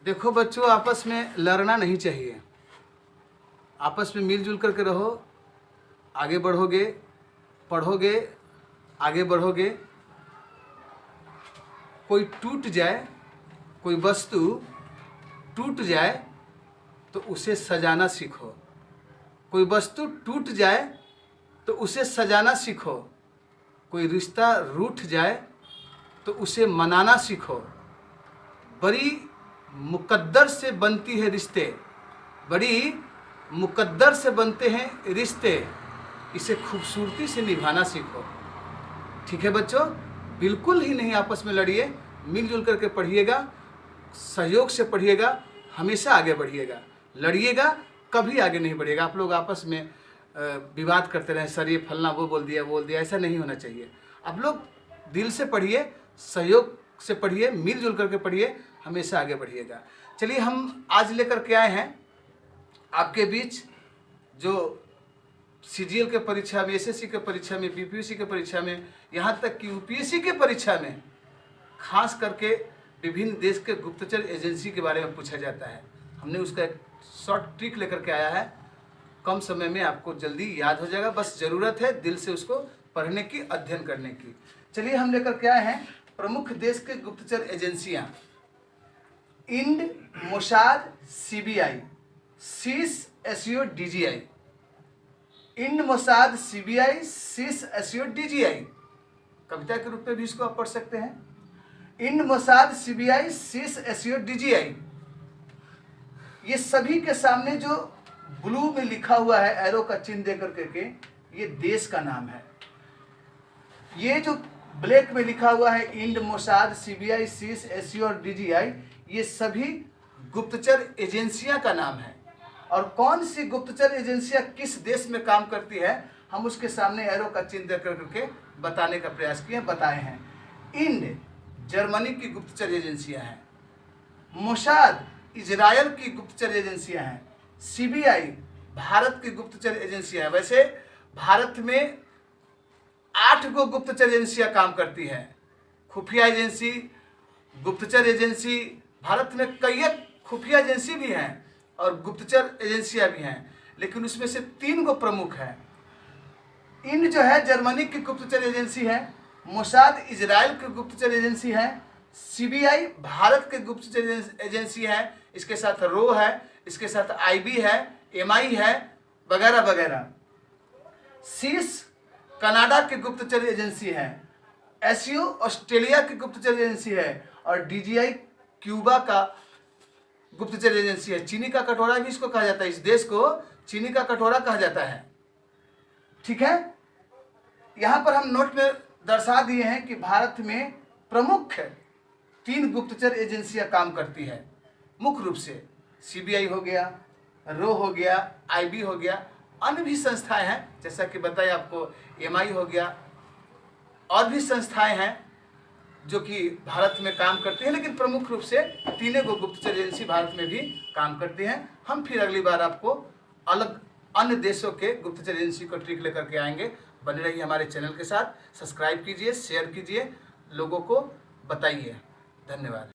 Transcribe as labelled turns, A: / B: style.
A: देखो बच्चों, आपस में लड़ना नहीं चाहिए। आपस में मिलजुल करके रहो, आगे बढ़ोगे, पढ़ोगे, आगे बढ़ोगे। कोई टूट जाए, कोई वस्तु टूट जाए तो उसे सजाना सीखो। कोई वस्तु टूट जाए तो उसे सजाना सीखो। कोई रिश्ता रूठ जाए तो उसे मनाना सीखो। बड़ी मुकद्दर से बनती है रिश्ते, बड़ी मुकद्दर से बनते हैं रिश्ते। इसे खूबसूरती से निभाना सीखो। ठीक है बच्चों, बिल्कुल ही नहीं आपस में लड़िए, मिलजुल करके पढ़िएगा, सहयोग से पढ़िएगा, हमेशा आगे बढ़िएगा। लड़िएगा कभी आगे नहीं बढ़िएगा। आप लोग आपस में विवाद करते रहे, सर ये फलना वो बोल दिया, ऐसा नहीं होना चाहिए। आप लोग दिल से पढ़िए, सहयोग से पढ़िए, मिलजुल करके पढ़िए, हमेशा आगे बढ़िएगा। चलिए, हम आज लेकर के आए हैं आपके बीच जो सीजीएल के परीक्षा में, एसएससी के परीक्षा में, बीपीएससी के परीक्षा में, यहाँ तक कि यूपीएससी के परीक्षा में खास करके विभिन्न देश के गुप्तचर एजेंसी के बारे में पूछा जाता है। हमने उसका एक शॉर्ट ट्रिक लेकर के आया है। कम समय में आपको जल्दी याद हो जाएगा, बस ज़रूरत है दिल से उसको पढ़ने की, अध्ययन करने की। चलिए, हम लेकर के आए हैं प्रमुख देश के गुप्तचर एजेंसियां। इंड, मोसाद, सीबीआई, सीस, एसईओ, डीजीआई। इंड, मोसाद, सीबीआई, सीस, एसईओ, डीजीआई। कविता के रूप में भी इसको आप पढ़ सकते हैं। इंड, मोसाद, सीबीआई, सीस, एसईओ, डीजीआई। ये सभी के सामने जो ब्लू में लिखा हुआ है, एरो का चिन्ह दे करके, ये देश का नाम है। ये जो ब्लैक में लिखा हुआ है, इंड, मोसाद, सीबीआई, सीस, एसईओ और डीजीआई, ये सभी गुप्तचर एजेंसियां का नाम है। और कौन सी गुप्तचर एजेंसियां किस देश में काम करती है, हम उसके सामने एरो का चिन्ह दे करके बताने का प्रयास किए, बताए हैं। इंड जर्मनी की गुप्तचर एजेंसियां हैं। मोसाद इजराइल की गुप्तचर एजेंसियां हैं। सीबीआई भारत की गुप्तचर एजेंसियां हैं। वैसे भारत में 8 गो गुप्तचर एजेंसियां काम करती हैं। खुफिया एजेंसी, गुप्तचर एजेंसी, भारत में कई खुफिया एजेंसी भी हैं और गुप्तचर एजेंसियां भी हैं, लेकिन उसमें से 3 गो प्रमुख हैं। इंड जो है जर्मनी की गुप्तचर एजेंसी है, मोसाद इजराइल की गुप्तचर एजेंसी है, सीबीआई भारत के गुप्तचर एजेंसी है, इसके साथ रो है, इसके साथ आईबी है, एमआई है, वगैरह वगैरह। सीस कनाडा की गुप्तचर एजेंसी है, एसईओ ऑस्ट्रेलिया की गुप्तचर एजेंसी है और डीजीआई क्यूबा का गुप्तचर एजेंसी है। चीनी का कटोरा भी इसको कहा जाता है, इस देश को चीनी का कटोरा कहा जाता है। ठीक है, यहां पर हम नोट में दर्शा दिए हैं कि भारत में प्रमुख 3 गुप्तचर एजेंसियां काम करती है मुख्य रूप से। सीबीआई हो गया, रो हो गया, आईबी हो गया, अन्य भी संस्थाएं हैं जैसा कि बताया आपको, एमआई हो गया, और भी संस्थाएं हैं जो कि भारत में काम करती हैं, लेकिन प्रमुख रूप से 3 गो गुप्तचर एजेंसी भारत में भी काम करती हैं। हम फिर अगली बार आपको अलग अन्य देशों के गुप्तचर एजेंसी को ट्रिक लेकर के आएंगे। बने रहिए हमारे चैनल के साथ, सब्सक्राइब कीजिए, शेयर कीजिए, लोगों को बताइए। धन्यवाद।